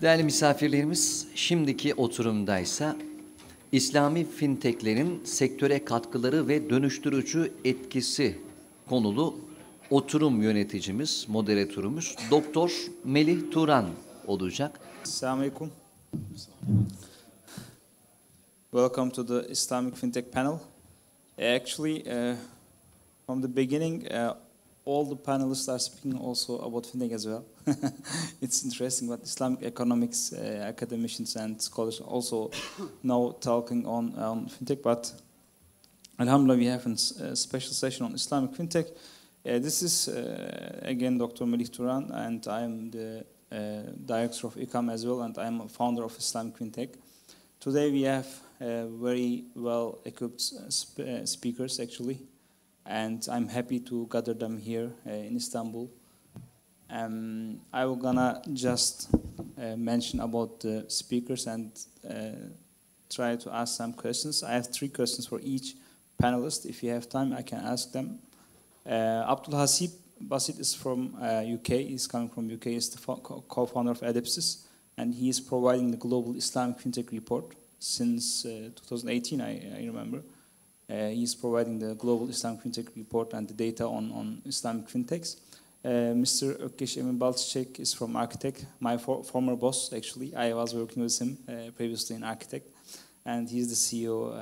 Değerli misafirlerimiz, şimdiki oturumdaysa İslami Fintech'lerin sektöre katkıları ve dönüştürücü etkisi konulu oturum yöneticimiz, moderatörümüz Doktor Melih Turan olacak. Assalamualaikum. Welcome to the Islamic Fintech panel. Actually, from the beginning, all the panelists are speaking also about fintech as well. It's interesting, but Islamic economics, academicians and scholars also now talking on fintech. But alhamdulillah, we have a special session on Islamic fintech. This is again Dr. Melih Turan, and I am the director of İKAM as well, and I am a founder of Islamic Fintech. Today we have very well equipped speakers actually, and I'm happy to gather them here in Istanbul. I will gonna just mention about the speakers and try to ask some questions. I have 3 questions for each panelist. If you have time, I can ask them. Abdul Haseeb, Basit is from UK. He's coming from UK. He's the co-founder of Elipses, and he is providing the global Islamic fintech report since 2018. I remember. He's providing the global Islamic fintech report and the data on Islamic fintechs. Mr. Ökkeş Emin Balçiçek is from Architecht, my former boss actually. I was working with him previously in Architecht, and he's the CEO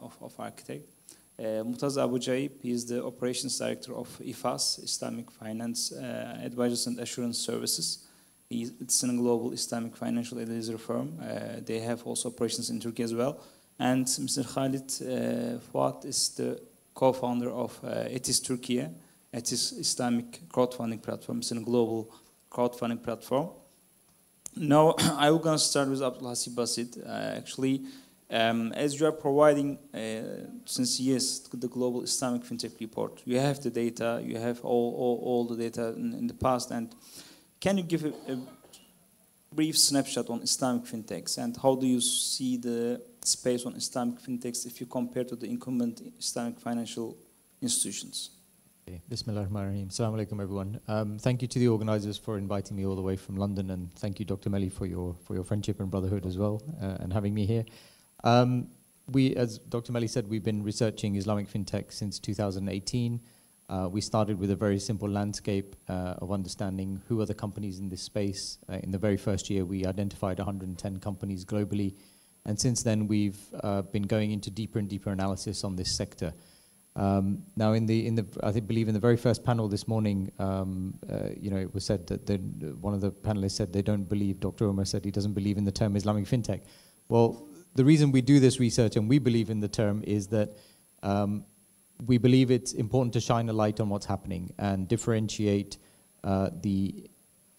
of Architecht. Moutaz Abojeib, he is the operations director of IFAAS, Islamic Finance Advisors and Assurance Services. It's a global Islamic financial advisor firm. They have also operations in Turkey as well. And Mr. Khaled, Fouad is the co-founder of Ethis Türkiye. Ethis Islamic crowdfunding platform. It's a global crowdfunding platform. Now, I will gonna start with Abdul Haseeb Basit. Actually, as you are providing since years the global Islamic fintech report, you have the data, you have all the data in the past, and can you give a brief snapshot on Islamic fintechs and how do you see the space on Islamic fintechs if you compare to the incumbent Islamic financial institutions? Okay. Bismillahirrahmanirrahim. Assalamu alaikum, everyone. Thank you to the organizers for inviting me all the way from London, and thank you, Dr. Melih, for your friendship and brotherhood as well, and having me here. We, as Dr. Melih said, we've been researching Islamic fintech since 2018. We started with a very simple landscape of understanding who are the companies in this space. In the very first year, we identified 110 companies globally, and since then we've been going into deeper and deeper analysis on this sector. Now, I believe in the very first panel this morning, it was said that one of the panelists said they don't believe. Dr. Omar said he doesn't believe in the term Islamic fintech. Well, the reason we do this research and we believe in the term is that we believe it's important to shine a light on what's happening and differentiate the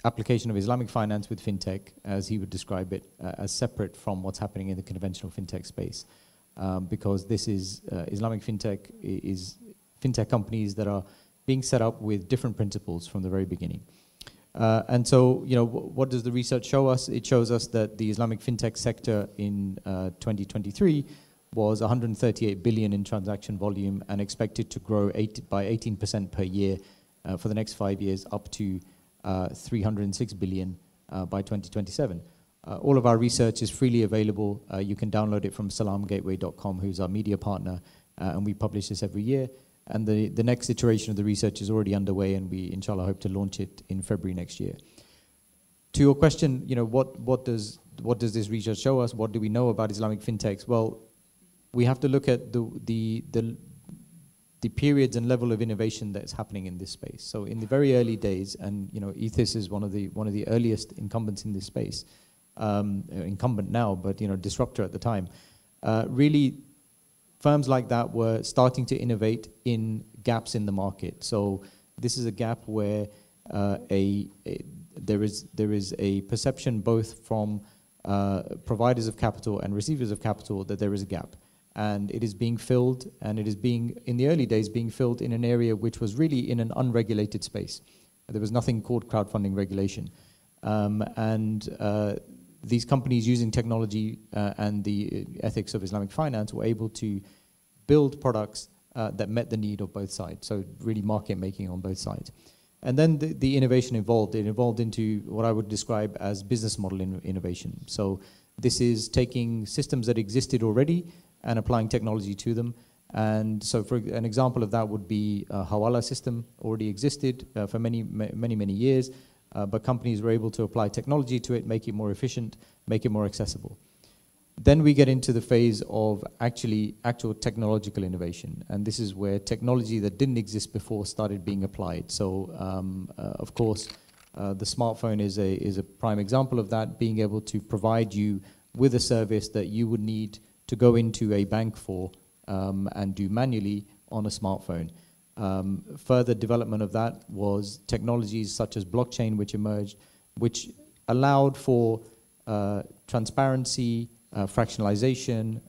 application of Islamic finance with fintech, as he would describe it, as separate from what's happening in the conventional fintech space. Because this is Islamic fintech is fintech companies that are being set up with different principles from the very beginning. And so, what does the research show us? It shows us that the Islamic fintech sector in 2023 was 138 billion in transaction volume and expected to grow by 18% per year for the next 5 years, up to 306 billion by 2027. All of our research is freely available. You can download it from salamgateway.com, who's our media partner, and we publish this every year. And the next iteration of the research is already underway, and we, inshallah, hope to launch it in February next year. To your question, what does this research show us? What do we know about Islamic fintechs? Well, we have to look at the periods and level of innovation that's happening in this space. So in the very early days, and Ethis is one of the earliest incumbents in this space. Incumbent now, but disruptor at the time. Really, firms like that were starting to innovate in gaps in the market. So this is a gap where there is a perception both from providers of capital and receivers of capital that there is a gap, and it is being filled, and it is being in the early days being filled in an area which was really in an unregulated space. There was nothing called crowdfunding regulation, these companies using technology and the ethics of Islamic finance were able to build products that met the need of both sides, so really market making on both sides. And then the innovation evolved. It evolved into what I would describe as business model innovation. So this is taking systems that existed already and applying technology to them. And so for an example of that would be a Hawala system already existed for many years, but companies were able to apply technology to it, make it more efficient, make it more accessible. Then we get into the phase of actual technological innovation. And this is where technology that didn't exist before started being applied. So of course, the smartphone is a prime example of that, being able to provide you with a service that you would need to go into a bank for and do manually on a smartphone. Further development of that was technologies such as blockchain, which emerged, which allowed for transparency, fractionalization,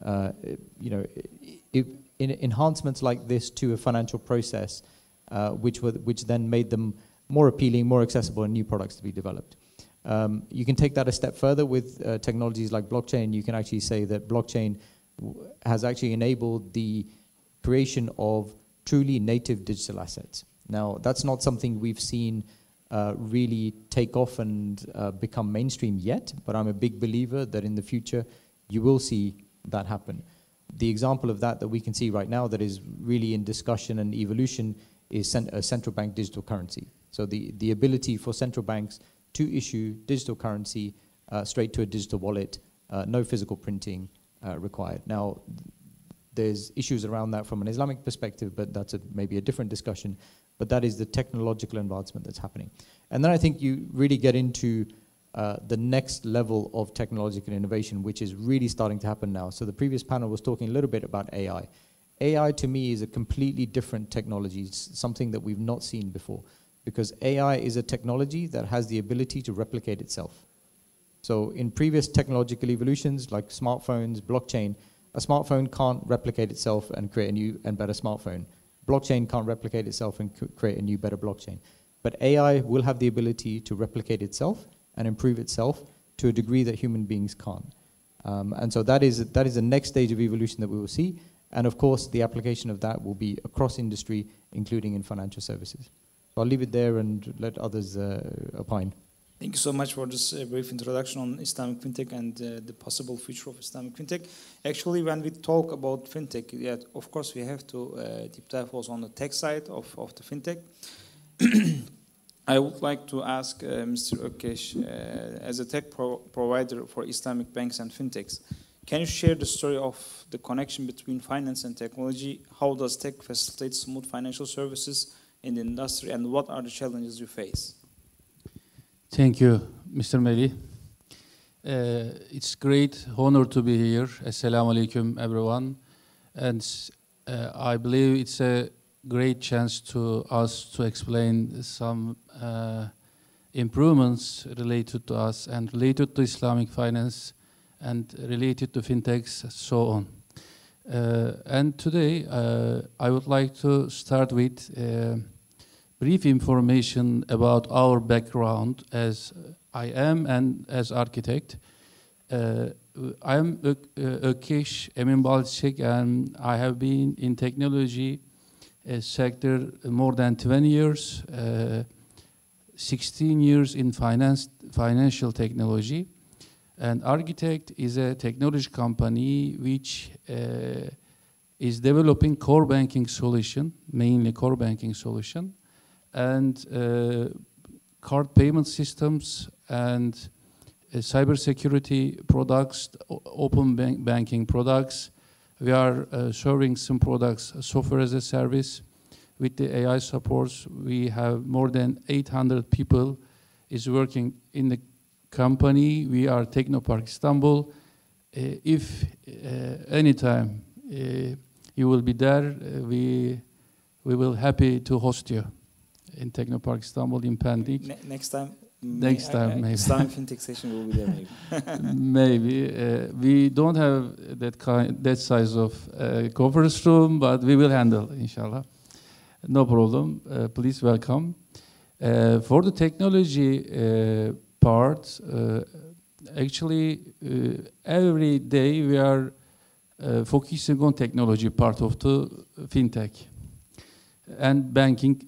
enhancements like this to a financial process, which then made them more appealing, more accessible, and new products to be developed. You can take that a step further with technologies like blockchain. You can actually say that blockchain has actually enabled the creation of truly native digital assets. Now, that's not something we've seen really take off and become mainstream yet, but I'm a big believer that in the future you will see that happen. The example of that we can see right now that is really in discussion and evolution is a central bank digital currency. So the ability for central banks to issue digital currency straight to a digital wallet, no physical printing required. Now, there's issues around that from an Islamic perspective, but that's maybe a different discussion. But that is the technological advancement that's happening. And then I think you really get into the next level of technological innovation, which is really starting to happen now. So the previous panel was talking a little bit about AI. AI to me is a completely different technology. It's something that we've not seen before, because AI is a technology that has the ability to replicate itself. So in previous technological evolutions like smartphones, blockchain, a smartphone can't replicate itself and create a new and better smartphone. Blockchain can't replicate itself and create a new, better blockchain. But AI will have the ability to replicate itself and improve itself to a degree that human beings can't. And so that is the next stage of evolution that we will see. And of course, the application of that will be across industry, including in financial services. So I'll leave it there and let others opine. Thank you so much for this brief introduction on Islamic Fintech and the possible future of Islamic Fintech. Actually, when we talk about Fintech, yeah, of course, we have to deep dive also on the tech side of the Fintech. I would like to ask Mr. Ökkeş, as a tech provider for Islamic banks and Fintechs, can you share the story of the connection between finance and technology? How does tech facilitate smooth financial services in the industry, and what are the challenges you face? Thank you, Mr. Melih. It's great honor to be here. Assalamu alaikum, everyone. And I believe it's a great chance to us to explain some improvements related to us and related to Islamic finance and related to fintechs, so on. And today, I would like to start with brief information about our background as I am and as architect. I am Ökkeş, Emin Balçiçek, and I have been in technology sector more than 20 years, 16 years in financial technology. And Architecht is a technology company which is developing core banking solution, mainly core banking solution, and card payment systems and cybersecurity products, open banking products. We are serving some products, software as a service. With the AI supports, we have more than 800 people is working in the company. We are Technopark Istanbul. If anytime you will be there, we will happy to host you in Technopark Istanbul in Pendik. Next time. Next time, maybe. Islamic Fintech session will be there, maybe. Maybe. We don't have that size of conference room, but we will handle, inshallah. No problem. Please welcome. For the technology part, actually, every day we are focusing on technology part of the fintech and banking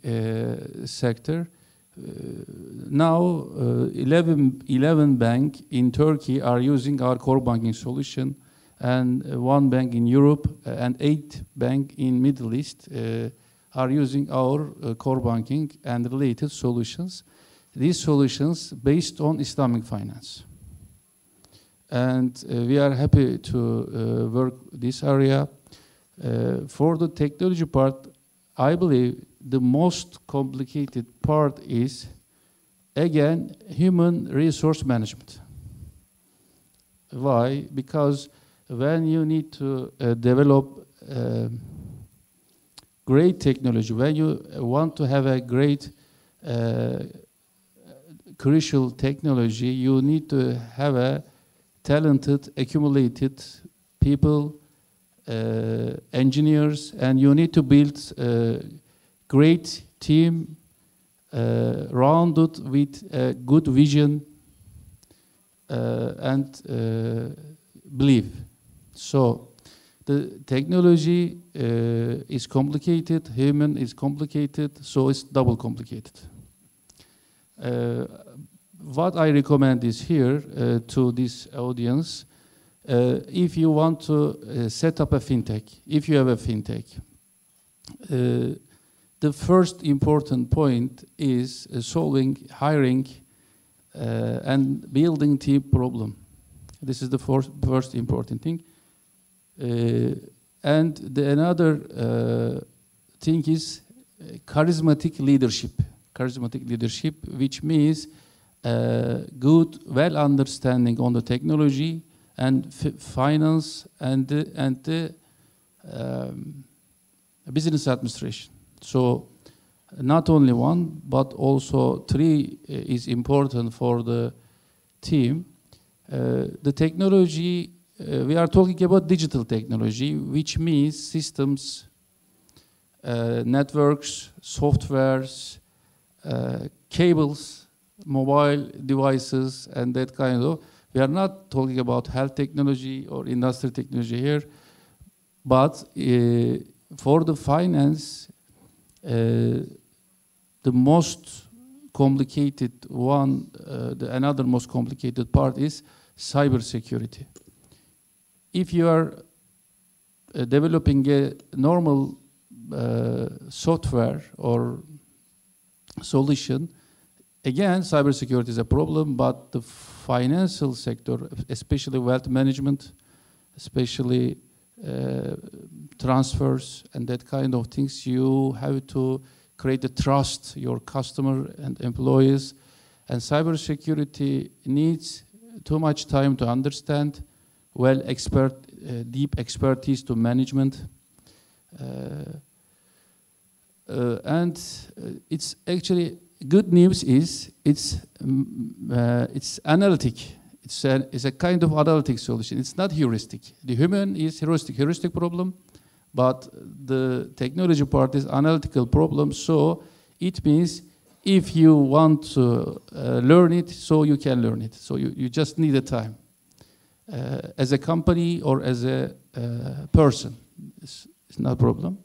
sector. now 11 banks in Turkey are using our core banking solution, and 1 bank in Europe and 8 banks in Middle East are using our core banking and related solutions. These solutions based on Islamic finance. And we are happy to work this area. For the technology part, I believe the most complicated part is, again, human resource management. Why? Because when you need to develop great technology, when you want to have a great crucial technology, you need to have a talented, accumulated people, engineers, and you need to build a great team rounded with a good vision and belief. So the technology is complicated, human is complicated, so it's double complicated. What I recommend is here to this audience, if you want to set up a fintech, if you have a fintech, the first important point is solving, hiring, and building team problem. This is the first important thing. And another thing is charismatic leadership. Charismatic leadership, which means good, well understanding on the technology and finance and the business administration. So not only one, but also 3 is important for the team. The technology, we are talking about digital technology, which means systems, networks, softwares, cables, mobile devices, and that kind of. We are not talking about health technology or industrial technology here, but for the finance, the most complicated one, another most complicated part is cybersecurity. If you are developing a normal software or solution, again, cybersecurity is a problem, but the financial sector, especially wealth management, especially transfers and that kind of things, you have to create the trust, your customer and employees. And cybersecurity needs too much time to understand, deep expertise to management. And it's actually, good news is it's analytic. It's a kind of analytic solution. It's not heuristic. The human is heuristic problem, but the technology part is analytical problem. So it means if you want to learn it, so you can learn it. So you just need the time. As a company or as a person, it's not a problem.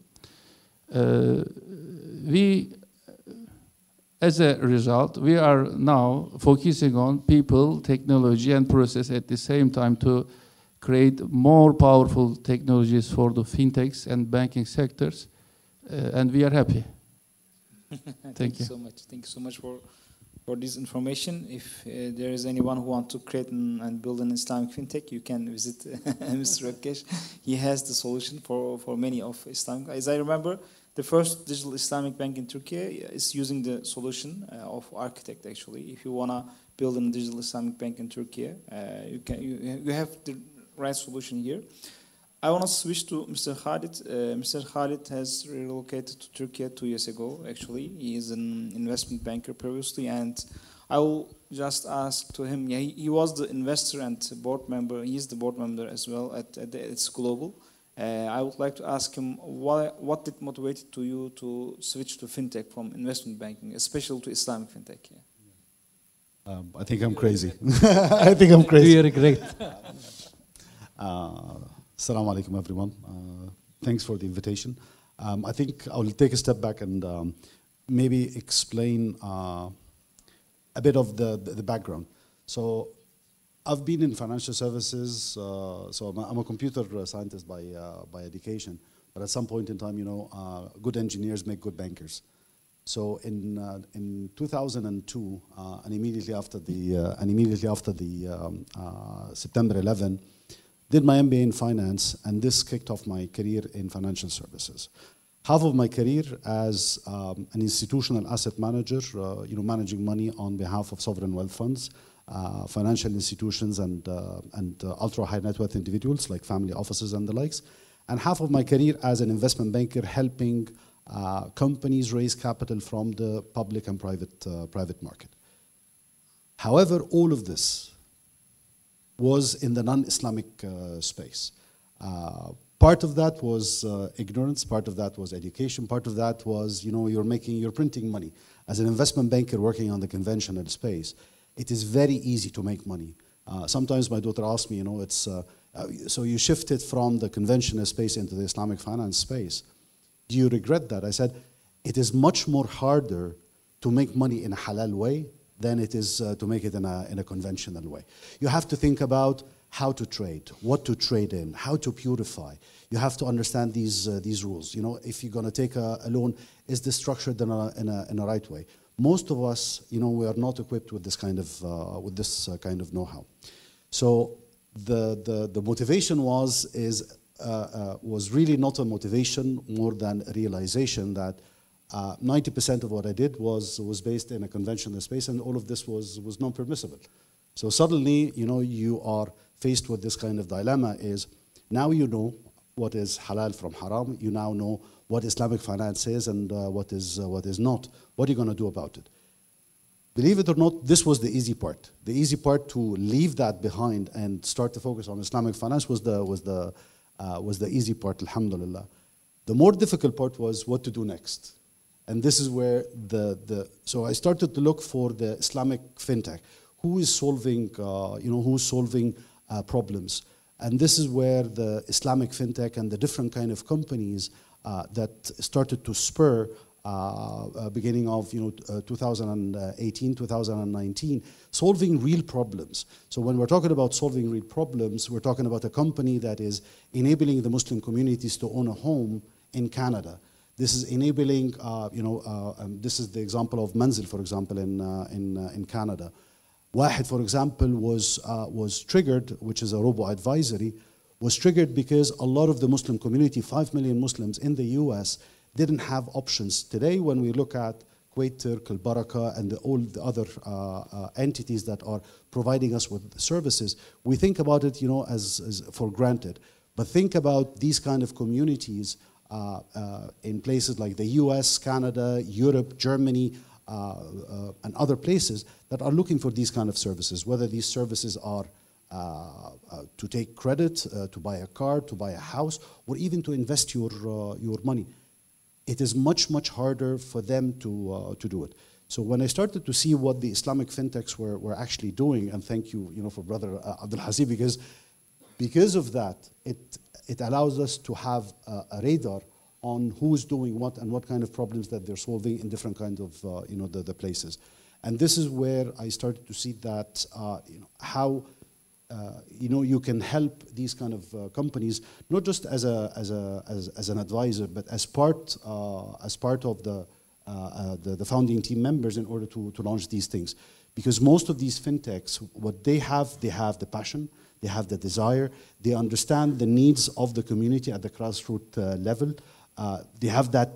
As a result, we are now focusing on people, technology, and process at the same time to create more powerful technologies for the fintechs and banking sectors, and we are happy. Thank you so much. Thank you so much for this information. If there is anyone who wants to create and build an Islamic fintech, you can visit Mr. Ökkeş. He has the solution for many of Islamic. As I remember, the first digital Islamic bank in Turkey is using the solution of Architecht, actually. If you want to build a digital Islamic bank in Turkey, you have the right solution here. I want to switch to Mr. Khaled. Mr. Khaled has relocated to Turkey 2 years ago, actually. He is an investment banker previously, and I will just ask to him, he was the investor and board member. He is the board member as well at Ethis Global. I would like to ask him, what did motivate you to switch to fintech from investment banking, especially to Islamic fintech? Yeah. I think I'm crazy. I think I'm crazy. You are great. Assalamu alaikum, everyone. Thanks for the invitation. I think I will take a step back and maybe explain a bit of the background. So I've been in financial services, so I'm a computer scientist by education, but at some point in time, good engineers make good bankers. So in 2002, and immediately after the September 11, did my MBA in finance, and this kicked off my career in financial services. Half of my career as an institutional asset manager, managing money on behalf of sovereign wealth funds, financial institutions, and ultra high net worth individuals like family offices and the likes. And half of my career as an investment banker, helping companies raise capital from the public and private market. However, all of this was in the non-Islamic space. Part of that was ignorance, part of that was education, part of that was, you're printing money. As an investment banker working on the conventional space, it is very easy to make money. Sometimes my daughter asks me, so you shifted from the conventional space into the Islamic finance space. Do you regret that? I said, it is much more harder to make money in a halal way than it is to make it in a conventional way. You have to think about how to trade, what to trade in, how to purify. You have to understand these rules. If you're going to take a loan, is this structured in a right way? Most of us, we are not equipped with this kind of know-how. So the motivation was really not a motivation, more than a realization that 90% of what I did was based in a conventional space, and all of this was non-permissible. So suddenly, you are faced with this kind of dilemma: is now you know what is halal from haram. You now know what Islamic finance is and what is not. What are you going to do about it? Believe it or not, this was the easy part. The easy part to leave that behind and start to focus on Islamic finance was the easy part. Alhamdulillah. The more difficult part was what to do next. And this is where so I started to look for the Islamic Fintech. Who is solving, problems? And this is where the Islamic Fintech and the different kind of companies that started to spur beginning of 2018, 2019, solving real problems. So when we're talking about solving real problems, we're talking about a company that is enabling the Muslim communities to own a home in Canada. This is enabling, this is the example of Manzil, for example, in Canada. Wahed, for example, was triggered, which is a robo-advisory, was triggered because a lot of the Muslim community, 5 million Muslims in the US, didn't have options. Today, when we look at Kuwait Turk, Al Baraka, and all the other entities that are providing us with services, we think about it, as for granted. But think about these kind of communities in places like the US, Canada, Europe, Germany, and other places that are looking for these kind of services, whether these services are to take credit, to buy a car, to buy a house, or even to invest your money. It is much, much harder for them to do it. So when I started to see what the Islamic Fintechs were actually doing, and thank you, for Brother Abdul Haseeb, because of that, it allows us to have a radar on who's doing what and what kind of problems that they're solving in different kinds of the places. And this is where I started to see that how you can help these kind of companies, not just as an advisor, but as part of the founding team members in order to launch these things. Because most of these fintechs, what they have the passion, they have the desire, they understand the needs of the community at the grassroots level. They have that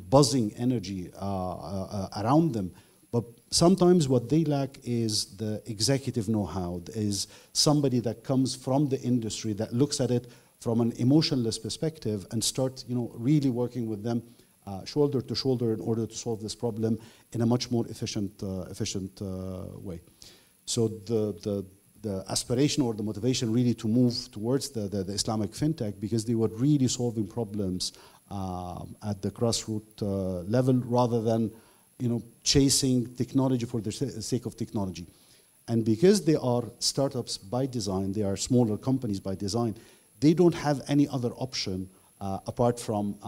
buzzing energy around them. But sometimes what they lack is the executive know-how, is somebody that comes from the industry that looks at it from an emotionless perspective and start really working with them shoulder to shoulder in order to solve this problem in a much more efficient way. So the aspiration or the motivation really to move towards the Islamic Fintech, because they were really solving problems at the grassroots level rather than chasing technology for the sake of technology. And because they are startups by design, they are smaller companies by design, they don't have any other option apart from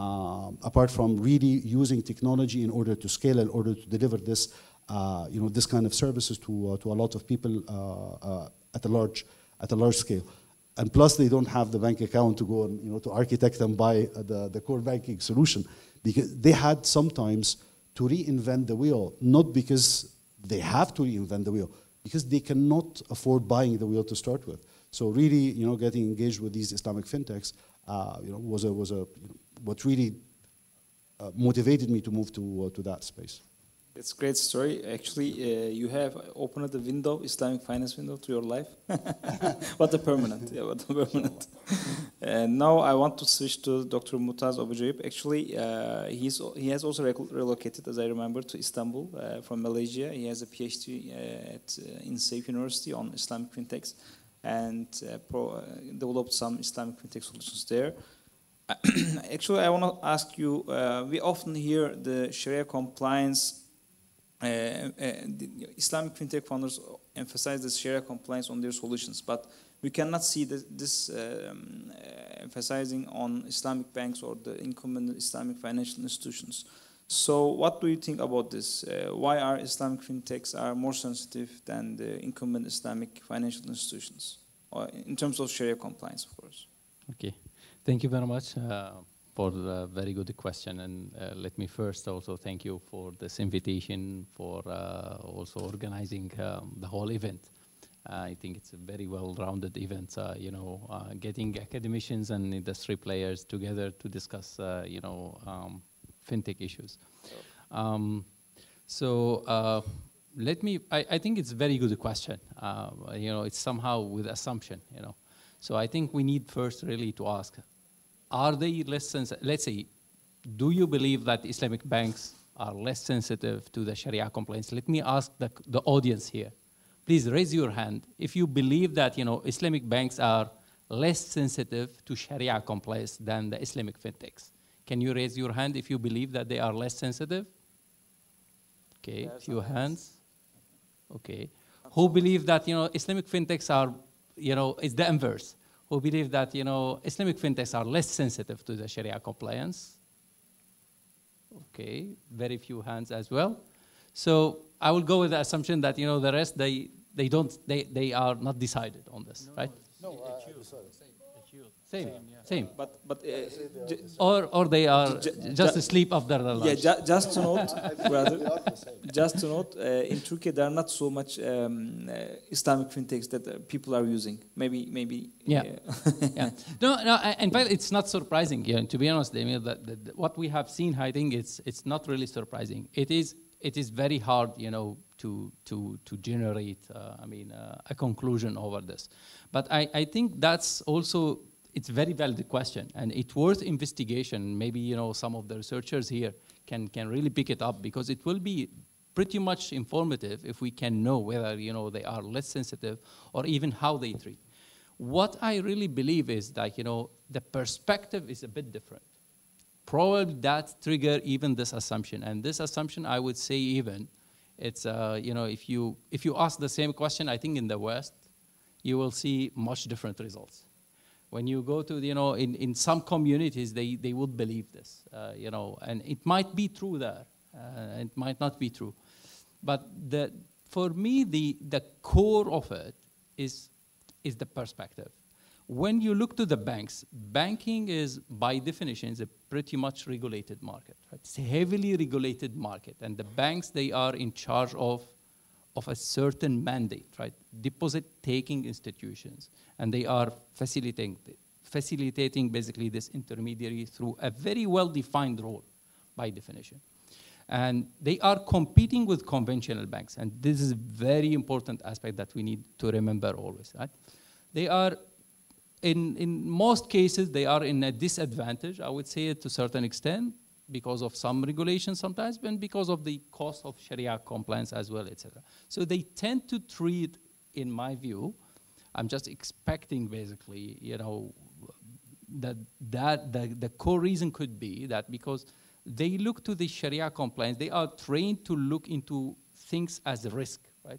really using technology in order to scale, in order to deliver this, this kind of services to a lot of people at a large scale. And plus, they don't have the bank account to go and to Architecht and buy the core banking solution, because they had sometimes to reinvent the wheel, not because they have to reinvent the wheel, because they cannot afford buying the wheel to start with. So really, getting engaged with these Islamic fintechs, was what really motivated me to move to that space. It's a great story. Actually, you have opened the window, Islamic finance window, to your life. What a permanent, yeah, what a permanent. And now I want to switch to Dr. Moutaz Abojeib. Actually, he has also relocated, as I remember, to Istanbul from Malaysia. He has a PhD in Safe University on Islamic Fintechs and developed some Islamic Fintech solutions there. Actually, I want to ask you, we often hear the Sharia compliance. The Islamic fintech founders emphasize the Sharia compliance on their solutions, but we cannot see this emphasizing on Islamic banks or the incumbent Islamic financial institutions. So what do you think about this? Why are Islamic fintechs more sensitive than the incumbent Islamic financial institutions, or in terms of Sharia compliance, of course? Okay, thank you very much for the very good question, and let me first also thank you for this invitation, for also organizing the whole event. I think it's a very well-rounded event, getting academicians and industry players together to discuss, fintech issues. I think it's a very good question. It's somehow with assumption, So I think we need first really to ask, are they less sensitive? Let's say, do you believe that Islamic banks are less sensitive to the Sharia compliance? Let me ask the audience here. Please raise your hand if you believe that Islamic banks are less sensitive to Sharia compliance than the Islamic fintechs. Can you raise your hand if you believe that they are less sensitive? Okay, few hands. Okay, who believe that Islamic fintechs are it's the inverse? Who believe that Islamic fintechs are less sensitive to the Sharia compliance? Okay, very few hands as well. So I will go with the assumption that the rest they are not decided on this, right? No, same. But or they are just asleep after the lunch. Yeah, just to note, brother. Just to note, in Turkey there are not so much Islamic fintechs that people are using. Maybe. Yeah. Yeah. No. In fact, it's not surprising. To be honest, Emil, that what we have seen, I think it's not really surprising. It is very hard, to generate, a conclusion over this. But I think that's also. It's a very valid question, and it's worth investigation. Maybe some of the researchers here can really pick it up, because it will be pretty much informative if we can know whether they are less sensitive or even how they treat. What I really believe is that the perspective is a bit different. Probably that trigger even this assumption, and this assumption I would say even it's if you ask the same question, I think in the West you will see much different results. When you go to, in some communities, they would believe this, and it might be true there, it might not be true. But for me, the core of it is the perspective. When you look to the banks, banking is, by definition, is a pretty much regulated market. Right? It's a heavily regulated market, and the banks, they are in charge of a certain mandate, right? Deposit-taking institutions, and they are facilitating basically this intermediary through a very well-defined role, by definition. And they are competing with conventional banks, and this is a very important aspect that we need to remember always, right? They are, in most cases, they are in a disadvantage, I would say, to a certain extent, because of some regulations sometimes, and because of the cost of Sharia compliance as well, etc. So they tend to treat, in my view, I'm just expecting basically, that the core reason could be that because they look to the Sharia compliance, they are trained to look into things as a risk, right?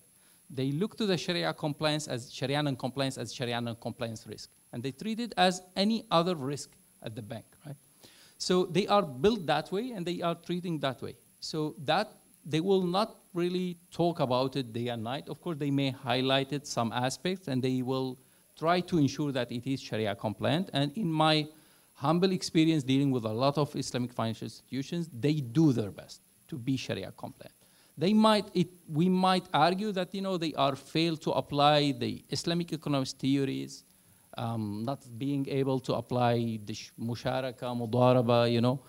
They look to the Sharia compliance as Sharia non-compliance risk, and they treat it as any other risk at the bank, right? So they are built that way and they are treating that way. So that they will not really talk about it day and night. Of course, they may highlight it some aspects and they will try to ensure that it is Sharia compliant. And in my humble experience dealing with a lot of Islamic financial institutions, they do their best to be Sharia compliant. We might argue that they are failed to apply the Islamic economics theories, not being able to apply the musharaka, mudaraba,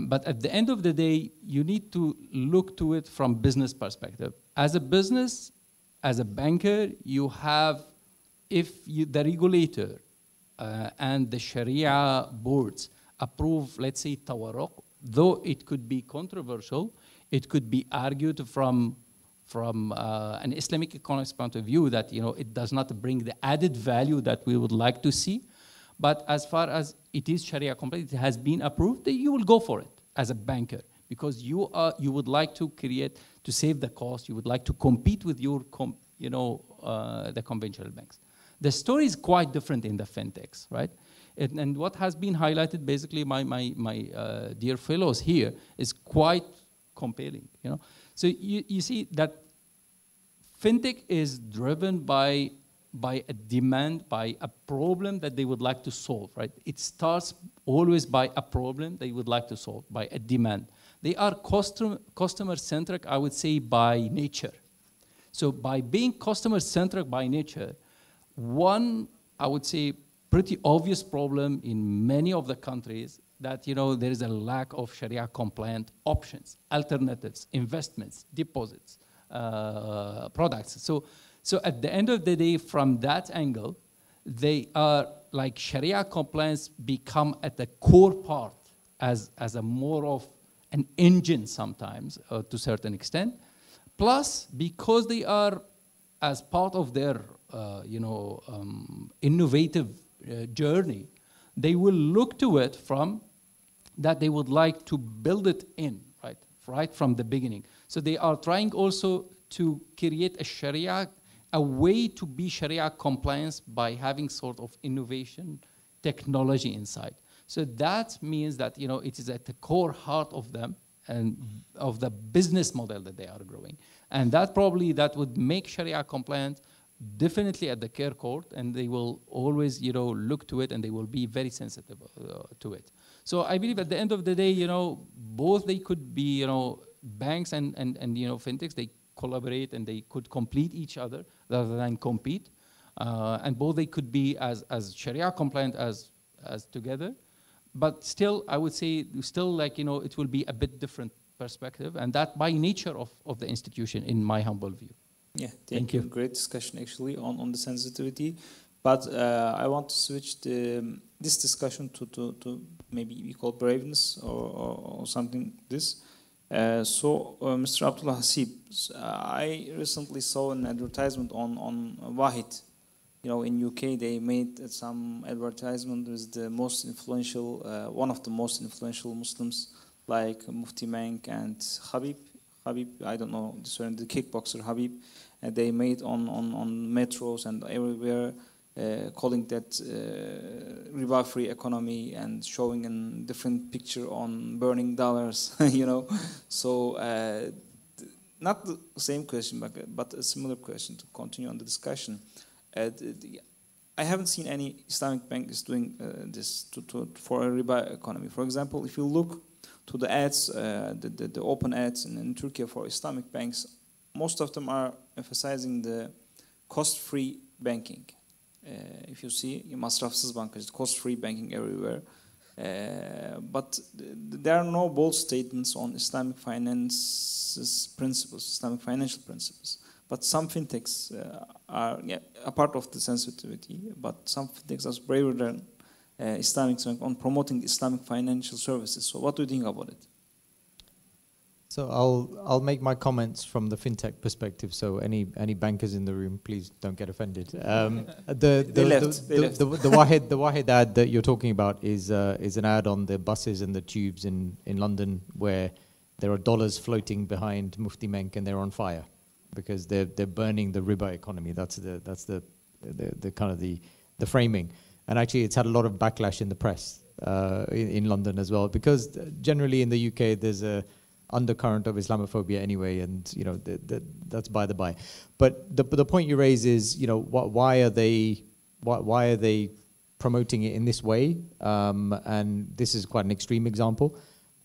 but at the end of the day, you need to look to it from business perspective. As a business, as a banker, you have, the regulator and the Sharia boards approve, let's say, tawarruq, though it could be controversial, it could be argued from an Islamic economics point of view that it does not bring the added value that we would like to see. But as far as it is Sharia compliant, it has been approved, you will go for it as a banker because you would like to save the cost. You would like to compete with your the conventional banks. The story is quite different in the fintechs, right? And what has been highlighted, basically, my dear fellows here, is quite compelling. So you see that fintech is driven by a demand, by a problem that they would like to solve, right? It starts always by a problem they would like to solve, by a demand. They are customer-centric, I would say, by nature. So by being customer-centric by nature, one, I would say, pretty obvious problem in many of the countries that there is a lack of Sharia compliant options, alternatives, investments, deposits, products. So at the end of the day, from that angle, they are like Sharia compliance become at the core part as a more of an engine sometimes to a certain extent. Plus, because they are as part of their innovative journey, they will look to it from that they would like to build it in, right from the beginning. So they are trying also to create a way to be Sharia compliance by having sort of innovation technology inside. So that means that it is at the core heart of them and of the business model that they are growing. And that would make Sharia compliant definitely at the care court, and they will always look to it and they will be very sensitive to it. So I believe at the end of the day, both they could be banks and fintechs, they collaborate and they could complete each other rather than compete. And both they could be as Sharia compliant as together. But still, I would say, it will be a bit different perspective, and that by nature of the institution, in my humble view. Yeah, thank you. Great discussion, actually, on the sensitivity. But I want to switch this discussion to maybe we call braveness or something this. Mr. Abdul Haseeb, I recently saw an advertisement on Wahid. In UK, they made some advertisement with the most influential, one of the most influential Muslims, like Mufti Menk and Habib, I don't know, the kickboxer Habib, and they made on metros and everywhere, calling that riba-free economy and showing a different picture on burning dollars, So not the same question, but a similar question to continue on the discussion. I haven't seen any Islamic bank is doing this for a riba economy. For example, if you look to the ads, the open ads in Turkey for Islamic banks, most of them are emphasizing the cost-free banking. If you see, masrafsız bankacılık, cost-free banking everywhere. But there are no bold statements on Islamic finances principles, Islamic financial principles. But some fintechs are a part of the sensitivity, but some fintechs are braver than Islamic on promoting Islamic financial services. So what do you think about it? So I'll make my comments from the fintech perspective. So any bankers in the room, please don't get offended. The Wahid ad that you're talking about is an ad on the buses and the tubes in London where there are dollars floating behind Mufti Menk and they're on fire because they're burning the riba economy. That's the kind of the framing. And actually, it's had a lot of backlash in the press in London as well, because generally in the UK there's a undercurrent of Islamophobia anyway, and you know that's by the by. But the point you raise is, you know, why are they promoting it in this way? And this is quite an extreme example.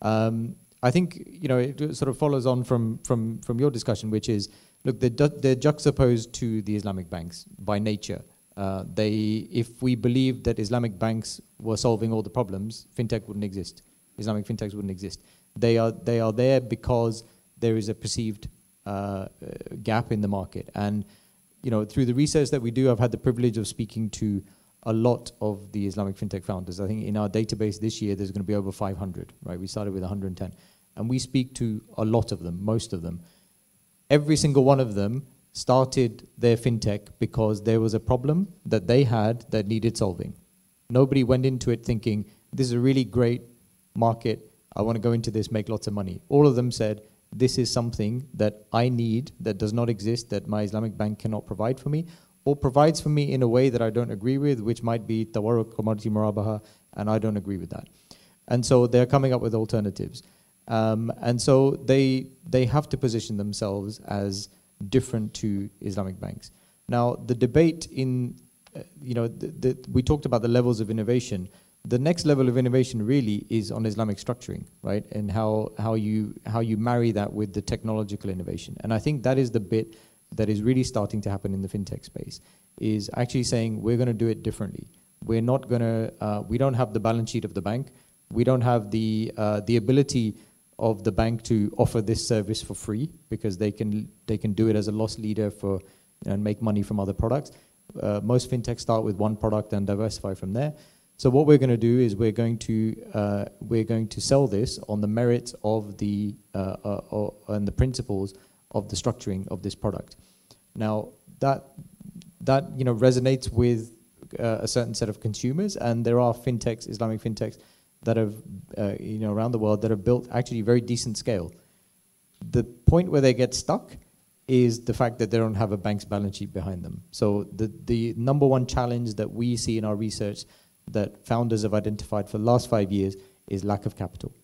I think, you know, it sort of follows on from your discussion, which is, look, they're juxtaposed to the Islamic banks by nature. If we believed that Islamic banks were solving all the problems, fintech wouldn't exist. Islamic fintechs wouldn't exist. They are there because there is a perceived gap in the market. And you know, through the research that we do, I've had the privilege of speaking to a lot of the Islamic fintech founders. I think in our database this year, there's going to be over 500, right? We started with 110. And we speak to a lot of them, most of them. Every single one of them started their fintech because there was a problem that they had that needed solving. Nobody went into it thinking, this is a really great market, I want to go into this, make lots of money. All of them said, this is something that I need, that does not exist, that my Islamic bank cannot provide for me, or provides for me in a way that I don't agree with, which might be tawarruk, commodity murabaha, and I don't agree with that. And so they're coming up with alternatives. And so they have to position themselves as different to Islamic banks. Now, the debate in, you know, we talked about the levels of innovation. The next level of innovation really is on Islamic structuring, right? And how you marry that with the technological innovation. And I think that is the bit that is really starting to happen in the fintech space, is actually saying we're going to do it differently. We're not going to, we don't have the balance sheet of the bank. We don't have the ability of the bank to offer this service for free, because they can do it as a loss leader for, you know, and make money from other products. Most fintechs start with one product and diversify from there. So what we're going to do is we're going to sell this on the merits of the and the principles of the structuring of this product. Now that you know resonates with a certain set of consumers, and there are fintechs, Islamic fintechs, that have you know around the world that have built actually very decent scale. The point where they get stuck is the fact that they don't have a bank's balance sheet behind them. So the number one challenge that we see in our research that founders have identified for the last 5 years is lack of capital.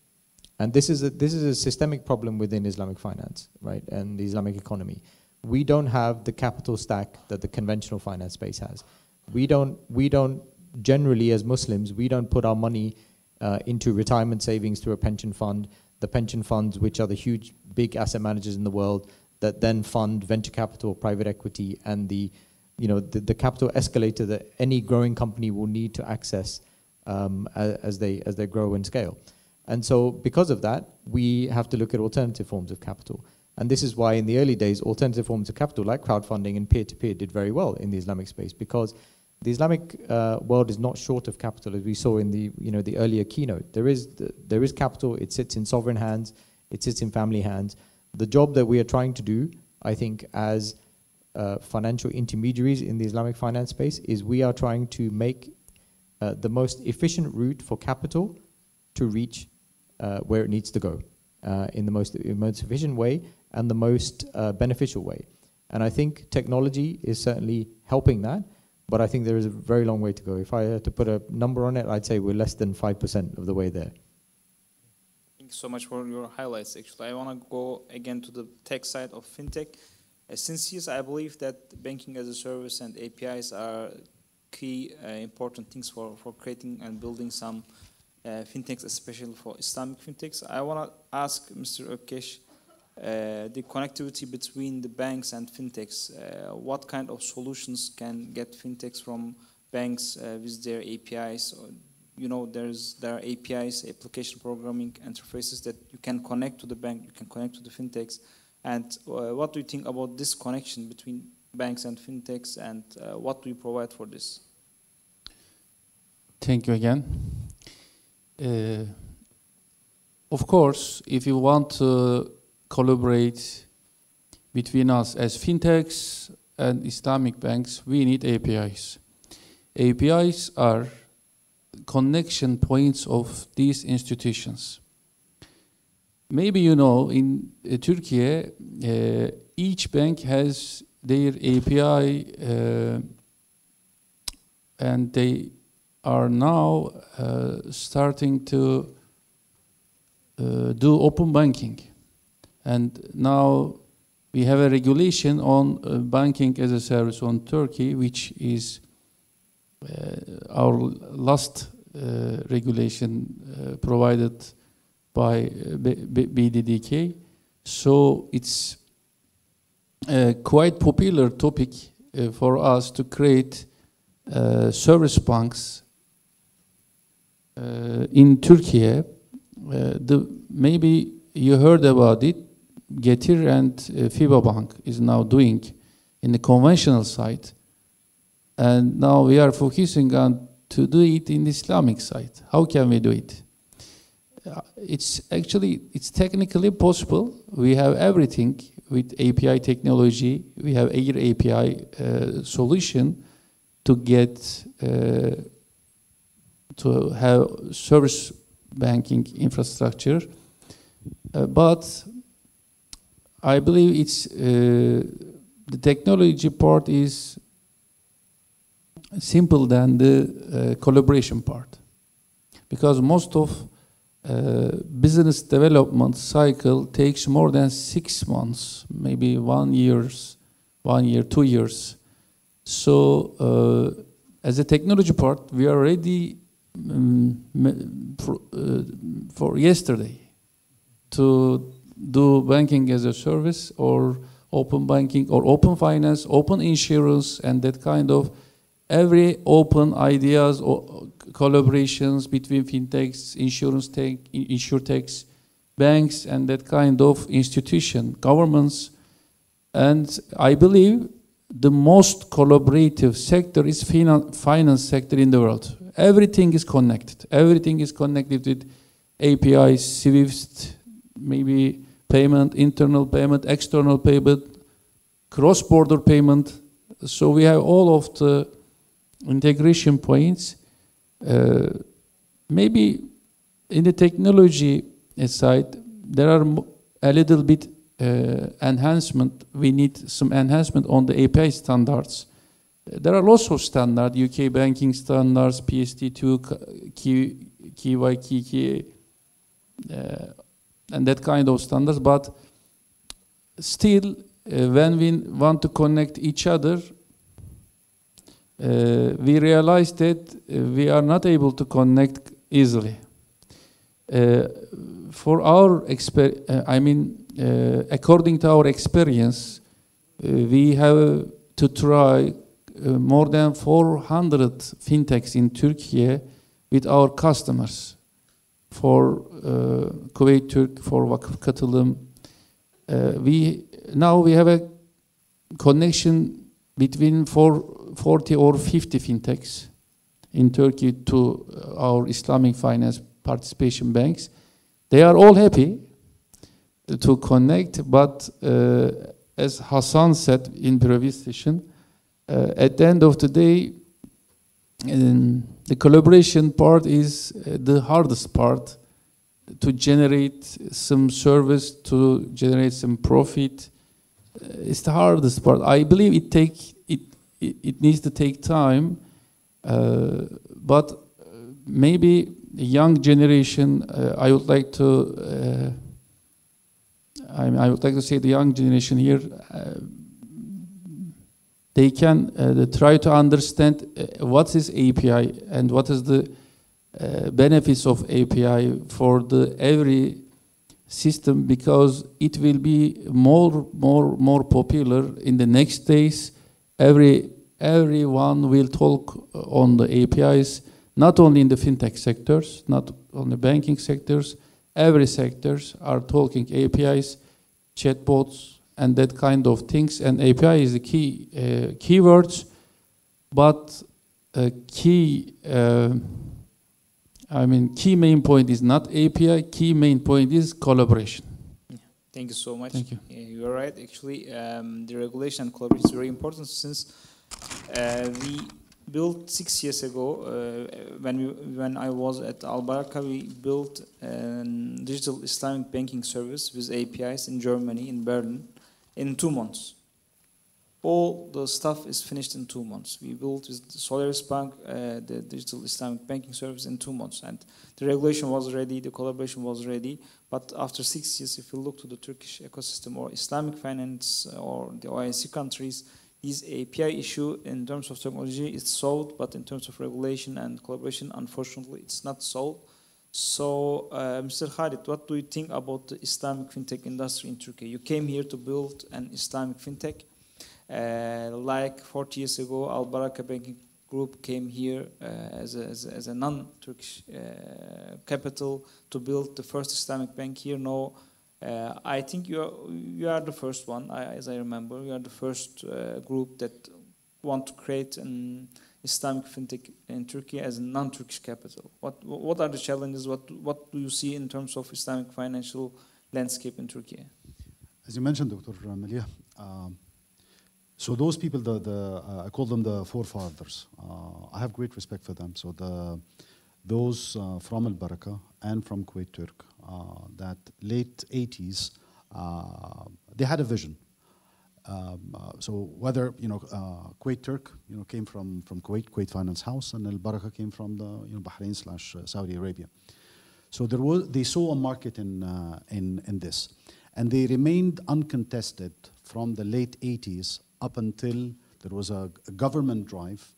And this is a systemic problem within Islamic finance, right, and the Islamic economy. We don't have the capital stack that the conventional finance space has. We don't generally, as Muslims, we don't put our money into retirement savings through a pension fund, the pension funds, which are the huge, big asset managers in the world that then fund venture capital, private equity, and the capital escalator that any growing company will need to access as they grow and scale. And so because of that, we have to look at alternative forms of capital. And this is why in the early days, alternative forms of capital like crowdfunding and peer-to-peer did very well in the Islamic space, because the Islamic world is not short of capital, as we saw in the earlier keynote. There is capital. It sits in sovereign hands. It sits in family hands. The job that we are trying to do, I think, as financial intermediaries in the Islamic finance space, is we are trying to make the most efficient route for capital to reach where it needs to go in the most efficient way and the most beneficial way. And I think technology is certainly helping that, but I think there is a very long way to go. If I had to put a number on it, I'd say we're less than 5% of the way there. Thank you so much for your highlights. Actually, I want to go again to the tech side of fintech. Since years, I believe that banking as a service and APIs are key important things for creating and building some fintechs, especially for Islamic fintechs. I want to ask Mr. Ökkeş, the connectivity between the banks and fintechs. What kind of solutions can get fintechs from banks with their APIs? You know, there are APIs, application programming interfaces that you can connect to the bank, you can connect to the fintechs. And what do you think about this connection between banks and fintechs, and what do you provide for this? Thank you again. Of course, if you want to collaborate between us as fintechs and Islamic banks, we need APIs. APIs are connection points of these institutions. Maybe you know, in Turkey, each bank has their API and they are now starting to do open banking. And now we have a regulation on banking as a service on Turkey, which is our last regulation provided by BDDK. So it's a quite popular topic for us to create service banks in Turkey. Maybe you heard about it. Getir and FIBA Bank is now doing in the conventional side, and now we are focusing on to do it in the Islamic side. How can we do it? It's technically possible. We have everything with API technology. We have Air API solution to get to have service banking infrastructure, but I believe it's the technology part is simple than the collaboration part, because most of business development cycle takes more than 6 months, maybe 1 year, 2 years. So as a technology part, we are ready for yesterday to do banking as a service, or open banking, or open finance, open insurance, and that kind of every open ideas or collaborations between fintechs, insurtechs, banks, and that kind of institution, governments. And I believe the most collaborative sector is finance sector in the world. Everything is connected. Everything is connected with APIs, SWIFT, maybe payment, internal payment, external payment, cross-border payment. So we have all of the integration points. Maybe in the technology side, there are a little bit enhancement. We need some enhancement on the API standards. There are lots of standards, UK banking standards, PSD2, KYK, and that kind of standards. But still, when we want to connect each other, we realize that we are not able to connect easily. For our according to our experience, we have to try more than 400 fintechs in Turkey with our customers. For Kuveyt Türk, for Vakıf Katılım, we have a connection between 40 or 50 fintechs in Turkey to our Islamic finance participation banks. They are all happy to connect, but as Hassan said in previous session, at the end of the day, the collaboration part is the hardest part, to generate some service, to generate some profit. It's the hardest part. I believe it needs to take time, but maybe the young generation, I would like to say the young generation here, they can try to understand what is API and what is the benefits of API for the every system, because it will be more popular in the next days. Everyone will talk on the APIs, not only in the fintech sectors, not on the banking sectors. Every sectors are talking APIs, chatbots, and that kind of things. And API is the key keywords, but key main point is not API. Key main point is collaboration. Thank you so much. Thank you. You are right. Actually, the regulation and collaboration is very important, since we built 6 years ago, when I was at Al Baraka, we built a digital Islamic banking service with APIs in Germany, in Berlin, in 2 months. all the stuff is finished in 2 months. We built with the Solaris Bank, the digital Islamic banking service in 2 months. And the regulation was ready, the collaboration was ready. But after 6 years, if you look to the Turkish ecosystem or Islamic finance or the OIC countries, this API issue in terms of technology is solved, but in terms of regulation and collaboration, unfortunately, it's not solved. So, Mr. Khaled, what do you think about the Islamic fintech industry in Turkey? You came here to build an Islamic fintech. Like 40 years ago, Al Baraka Banking Group came here as a non-Turkish capital to build the first Islamic bank here. No, I think you are the first one, as I remember. You are the first group that want to create an Islamic fintech in Turkey as a non-Turkish capital. What are the challenges? What do you see in terms of Islamic financial landscape in Turkey? As you mentioned, Dr. Melih, so those people, I call them the forefathers. I have great respect for them. So those from Al Baraka and from Kuwait Turk, that late 80s, they had a vision. So whether Kuwait Turk came from Kuwait Finance House, and Al Baraka came from the Bahrain/Saudi Arabia. So they saw a market in this, and they remained uncontested from the late 80s up until there was a government drive,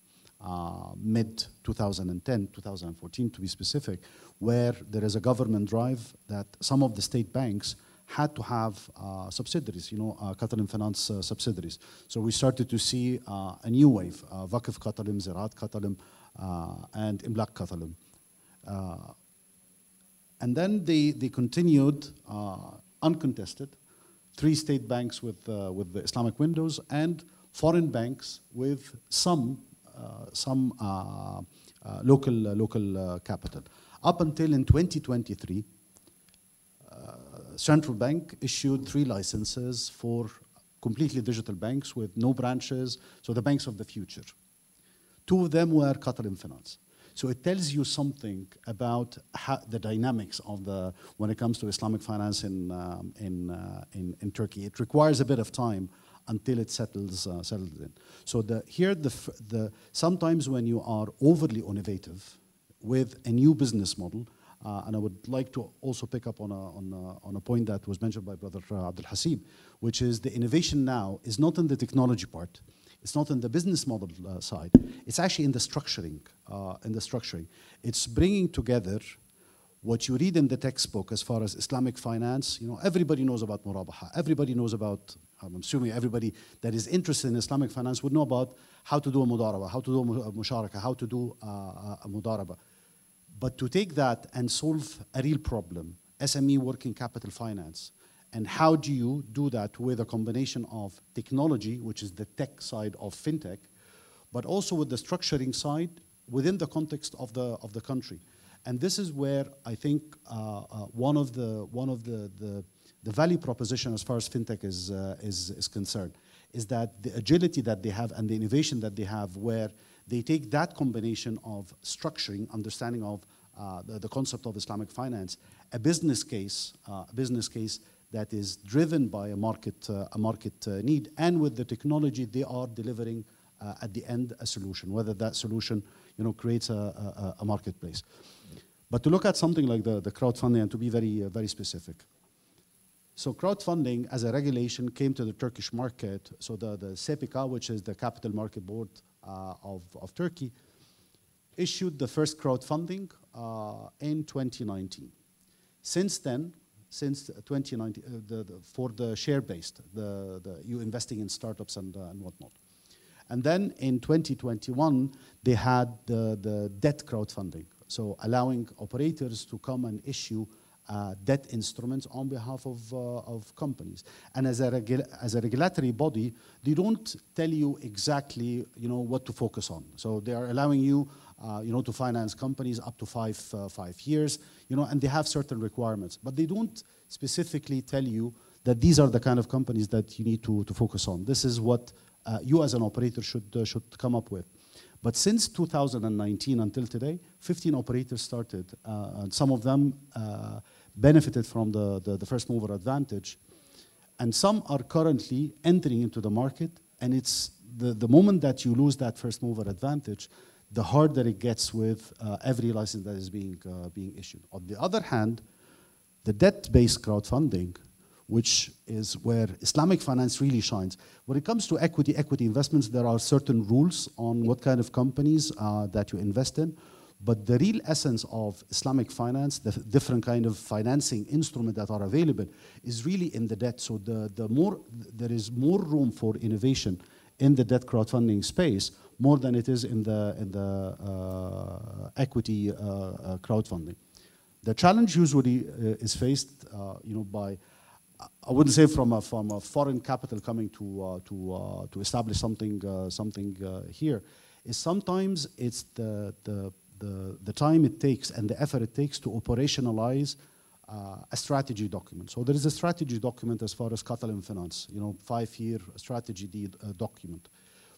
mid 2010, 2014 to be specific, where there is a government drive that some of the state banks had to have subsidiaries, Qatar Finance subsidiaries. So we started to see a new wave, Vakif Qatalim, Ziraat Qatalim, and Imlaq Qatalim. And then they continued uncontested, 3 state banks with the Islamic windows and foreign banks with some local capital. Up until in 2023, Central Bank issued 3 licenses for completely digital banks with no branches, so the banks of the future. 2 of them were Qatar Finance. So it tells you something about the dynamics of when it comes to Islamic finance in Turkey. It requires a bit of time until it settles in. So sometimes when you are overly innovative with a new business model, and I would like to also pick up on a point that was mentioned by Brother Abdul Haseeb, which is the innovation now is not in the technology part. It's not in the business model side. It's actually in the structuring. It's bringing together what you read in the textbook as far as Islamic finance. Everybody knows about murabaha. Everybody knows about, I'm assuming everybody that is interested in Islamic finance would know about how to do a mudaraba, how to do a musharaka, how to do a mudaraba. But to take that and solve a real problem, SME working capital finance, and how do you do that with a combination of technology, which is the tech side of fintech, but also with the structuring side within the context of the country. And this is where I think one of the value proposition as far as fintech is concerned is that the agility that they have and the innovation that they have, where they take that combination of structuring, understanding of the concept of Islamic finance, a business case that is driven by a market need, and with the technology they are delivering at the end a solution, whether that solution creates a marketplace. But to look at something like the crowdfunding, and to be very specific. So crowdfunding as a regulation came to the Turkish market. So the SEPIKA, which is the Capital Market Board of Turkey, issued the first crowdfunding in 2019. Since then, since 2019, for the share-based, you investing in startups and whatnot. And then in 2021, they had the debt crowdfunding, so allowing operators to come and issue debt instruments on behalf of companies. And as a regulatory body, they don't tell you exactly what to focus on. So they are allowing you to finance companies up to 5 years, and they have certain requirements. But they don't specifically tell you that these are the kind of companies that you need to focus on. This is what you as an operator should come up with. But since 2019 until today, 15 operators started, and some of them benefited from the first mover advantage, and some are currently entering into the market And it's the moment that you lose that first mover advantage, the harder it gets with every license that is being issued. On the other hand, the debt-based crowdfunding, which is where Islamic finance really shines. When it comes to equity investments, there are certain rules on what kind of companies that you invest in. But the real essence of Islamic finance, the different kind of financing instruments that are available, is really in the debt. So there is more room for innovation in the debt crowdfunding space, more than it is in the equity crowdfunding. The challenge usually is faced, by, I wouldn't say from a foreign capital coming to establish something here, is sometimes it's the time it takes and the effort it takes to operationalize a strategy document. So there is a strategy document as far as Catalan finance, 5-year strategy document.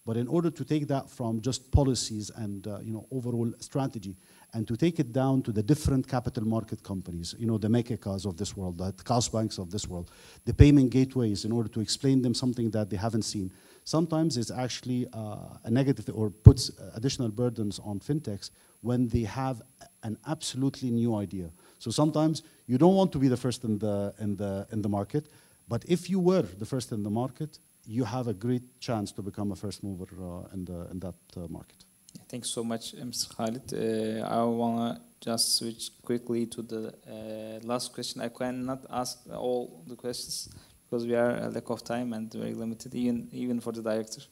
But in order to take that from just policies and overall strategy, and to take it down to the different capital market companies, the Mekekas of this world, the Kaos banks of this world, the payment gateways, in order to explain them something that they haven't seen, sometimes it's actually a negative or puts additional burdens on fintechs when they have an absolutely new idea. So sometimes you don't want to be the first in the market, but if you were the first in the market, you have a great chance to become a first mover in that market. Thanks so much, Mr. Khaled. I want to just switch quickly to the last question. I cannot ask all the questions because we are a lack of time and very limited, even for the director.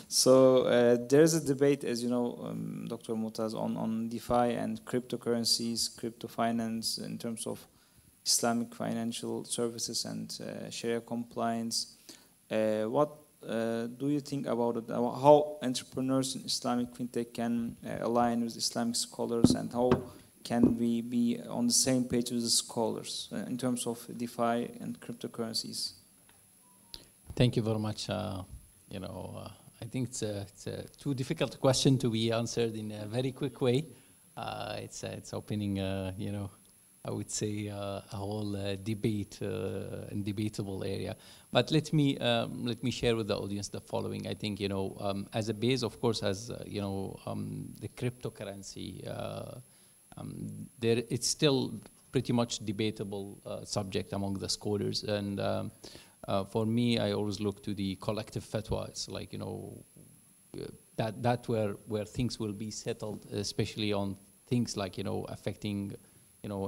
So there's a debate, as you know, Dr. Moutaz, on DeFi and cryptocurrencies, crypto finance in terms of Islamic financial services and Sharia compliance. What do you think about it? How entrepreneurs in Islamic fintech can align with Islamic scholars, and how can we be on the same page with the scholars in terms of DeFi and cryptocurrencies? Thank you very much. I think it's a too difficult question to be answered in a very quick way. It's opening, I would say a whole debate and debatable area. But let me share with the audience the following. I think as a base, of course, as the cryptocurrency, it's still pretty much debatable subject among the scholars. And for me, I always look to the collective fatwa. It's like that where things will be settled, especially on things like affecting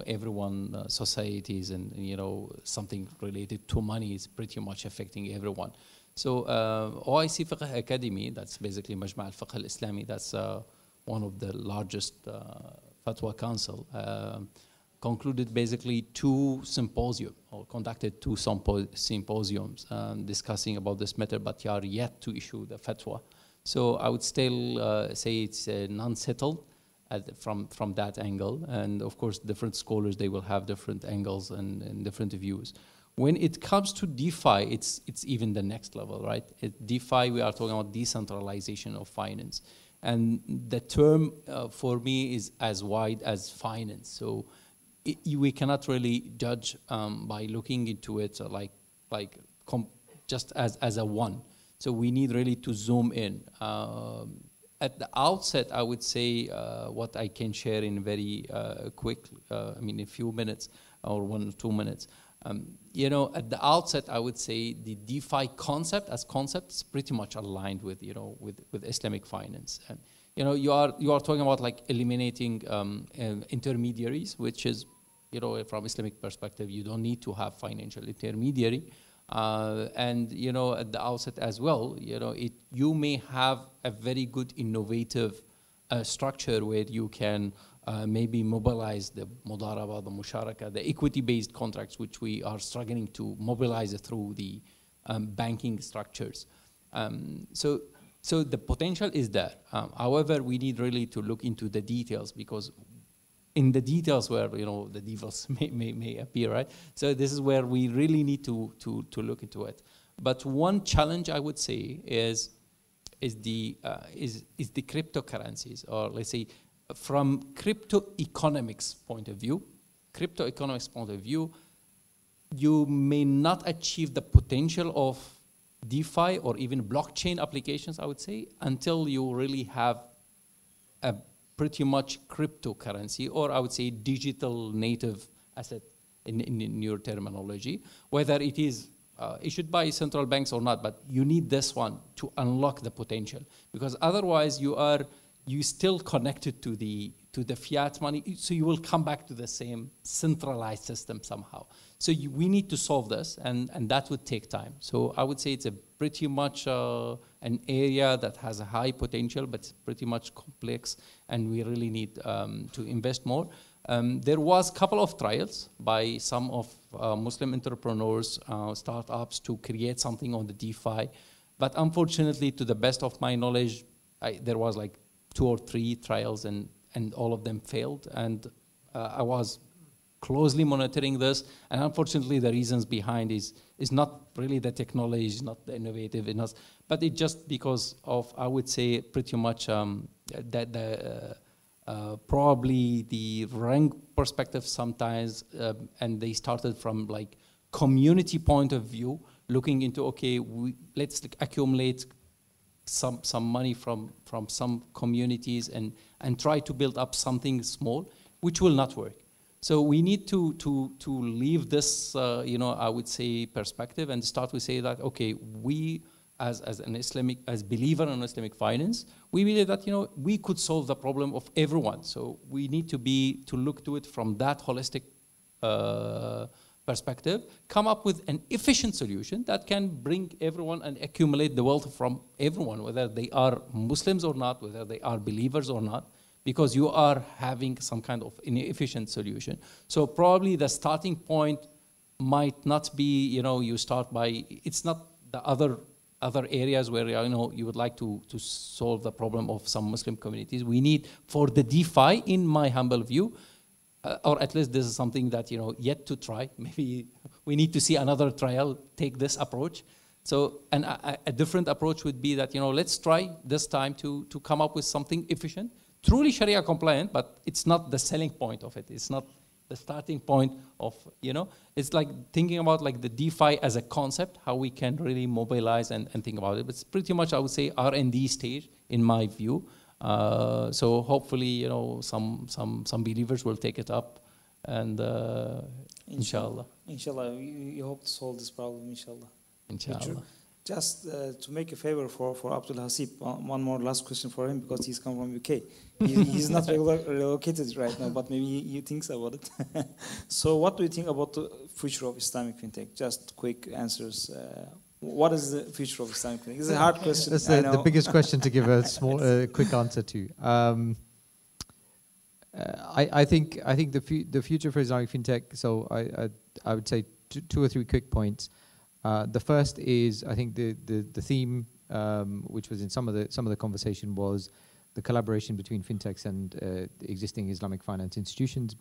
everyone, societies, and something related to money is pretty much affecting everyone. So OIC Fiqh Academy, that's basically Majma' al-Fiqh al-Islami, that's one of the largest fatwa council, concluded basically conducted two symposiums discussing about this matter, but they are yet to issue the fatwa. So I would still say it's non-settled from that angle, and of course different scholars, they will have different angles and different views. When it comes to DeFi, it's even the next level, right? DeFi, we are talking about decentralization of finance, and the term for me is as wide as finance. So we cannot really judge by looking into it just as a one. So we need really to zoom in. At the outset, I would say what I can share in very quick, a few minutes or 1 or 2 minutes. At the outset, I would say the DeFi concept is pretty much aligned with Islamic finance. And you are talking about like eliminating intermediaries, which is from Islamic perspective, you don't need to have financial intermediary. And at the outset as well, you may have a very good innovative structure where you can maybe mobilize the mudaraba, the musharaka, the equity-based contracts, which we are struggling to mobilize through the banking structures. So the potential is there. However, we need really to look into the details, because in the details where the devils may appear, right? So this is where we really need to look into it. But one challenge I would say is the cryptocurrencies, or let's say from crypto economics point of view, you may not achieve the potential of DeFi or even blockchain applications, I would say, until you really have a pretty much cryptocurrency, or I would say digital native asset in your terminology, whether it is issued by central banks or not, but you need this one to unlock the potential, because otherwise you still connected to the fiat money, so you will come back to the same centralized system somehow. So we need to solve this, and that would take time. So I would say it's a pretty much an area that has a high potential, but it's pretty much complex, and we really need to invest more. There was a couple of trials by some of Muslim entrepreneurs, startups, to create something on the DeFi, but unfortunately, to the best of my knowledge, there was like 2 or 3 trials, and all of them failed. And I was closely monitoring this, and unfortunately, the reasons behind is not really the technology, is not the innovative enough, but it just because of, I would say, pretty much probably the rank perspective sometimes, and they started from like community point of view, looking into, okay, let's accumulate some money from some communities and try to build up something small, which will not work. So we need to leave this, I would say, perspective and start to say that, okay, we as believer in Islamic finance, we believe that we could solve the problem of everyone. So we need to look to it from that holistic perspective, come up with an efficient solution that can bring everyone and accumulate the wealth from everyone, whether they are Muslims or not, whether they are believers or not, because you are having some kind of an efficient solution. So probably the starting point might not be, you start by, it's not the other areas where you would like to solve the problem of some Muslim communities. We need, for the DeFi, in my humble view, or at least this is something that yet to try. Maybe we need to see another trial take this approach. So a different approach would be that let's try this time to come up with something efficient, truly Sharia compliant, but it's not the selling point of it. It's not the starting point of It's like thinking about like the DeFi as a concept, how we can really mobilize and think about it. But it's pretty much, I would say, R&D stage in my view. So hopefully, some believers will take it up, and inshallah. Inshallah, we hope to solve this problem, inshallah. Inshallah. Just to make a favor for Abdul Haseeb, one more last question for him, because he's come from UK. He's not relocated right now, but maybe he thinks about it. So what do you think about the future of Islamic Fintech? Just quick answers. What is the future of Islamic Fintech? It's a hard question. That's the biggest question to give a small, quick answer to. I think the future for Islamic Fintech. So I would say 2 or 3 quick points. The first is, I think the theme, which was in some of the conversation, was the collaboration between fintechs and existing Islamic finance institutions,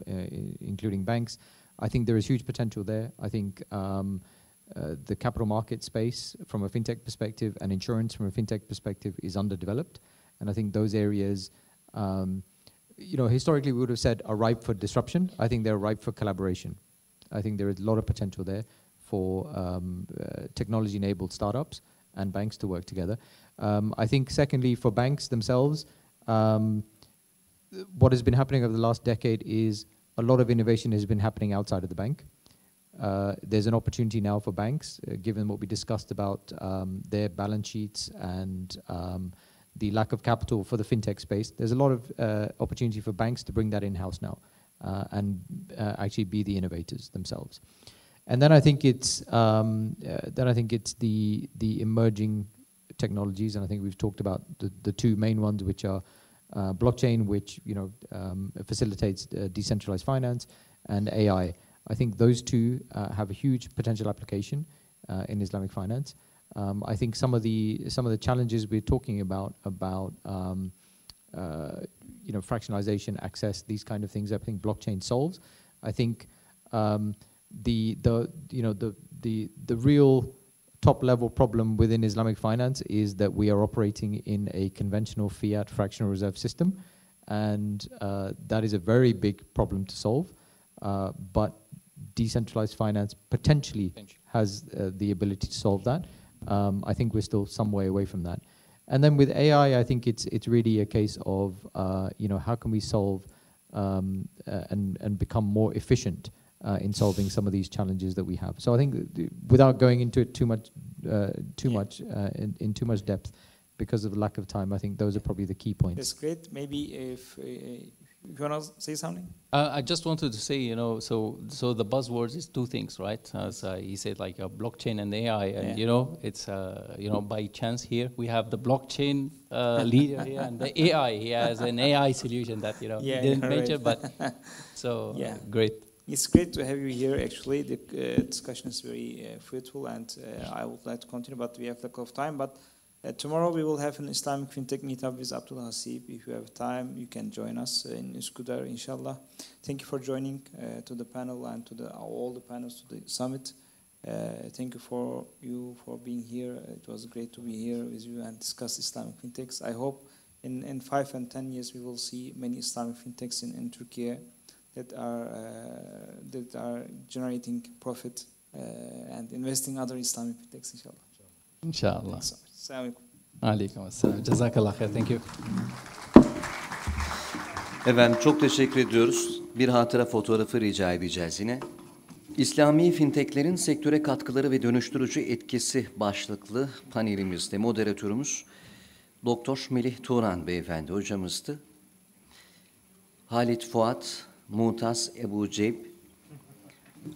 including banks. I think there is huge potential there. I think the capital market space from a fintech perspective and insurance from a fintech perspective is underdeveloped. And I think those areas, historically we would have said are ripe for disruption. I think they're ripe for collaboration. I think there is a lot of potential there for technology-enabled startups and banks to work together. I think secondly, for banks themselves, what has been happening over the last decade is a lot of innovation has been happening outside of the bank. There's an opportunity now for banks, given what we discussed about their balance sheets and the lack of capital for the fintech space. There's a lot of opportunity for banks to bring that in-house now and actually be the innovators themselves. And then I think it's the emerging technologies, and I think we've talked about the 2 main ones, which are blockchain, which facilitates decentralized finance, and AI. I think those 2 have a huge potential application in Islamic finance. I think some of the challenges we're talking about fractionalization, access, these kind of things, I think blockchain solves. I think the real top level problem within Islamic finance is that we are operating in a conventional fiat fractional reserve system, and that is a very big problem to solve. But decentralized finance potentially has the ability to solve that. I think we're still some way away from that. And then with AI, I think it's really a case of how can we solve and become more efficient in solving some of these challenges that we have. So I think without going into it too much in too much depth, because of the lack of time, I think those are probably the key points. That's great. Maybe if you want to say something? I just wanted to say, so the buzzwords is two things, right? As he said, like blockchain and AI, and it's by chance here we have the blockchain leader here and the AI. He has an AI solution that he didn't mention, but so great. It's great to have you here. Actually, the discussion is very fruitful, and I would like to continue, but we have lack of time. But tomorrow we will have an Islamic Fintech meetup with Abdul Haseeb. If you have time, you can join us in Üsküdar, inshallah. Thank you for joining to the panel and to all the panels to the summit. Thank you for being here. It was great to be here with you and discuss Islamic Fintechs. I hope in 5 and 10 years we will see many Islamic Fintechs in Turkey that are generating profit and investing other Islamic Fintechs, inshallah. Inshallah. Assalamu alaikum. Jazakallah khair. Thank you. Efendim çok teşekkür ediyoruz. Bir hatıra fotoğrafı rica edeceğiz yine. İslami fintechlerin sektöre katkıları ve dönüştürücü etkisi başlıklı panelimizde moderatörümüz Doktor Melih Turan beyefendi hocamızdı. Khaled, Fouad, Moutaz, Abojeib,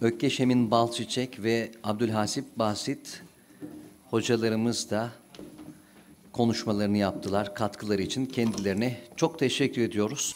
Ökkeş, Emin, Balçiçek ve Abdul Haseeb, Basit hocalarımız da konuşmalarını yaptılar. Katkıları için kendilerine çok teşekkür ediyoruz.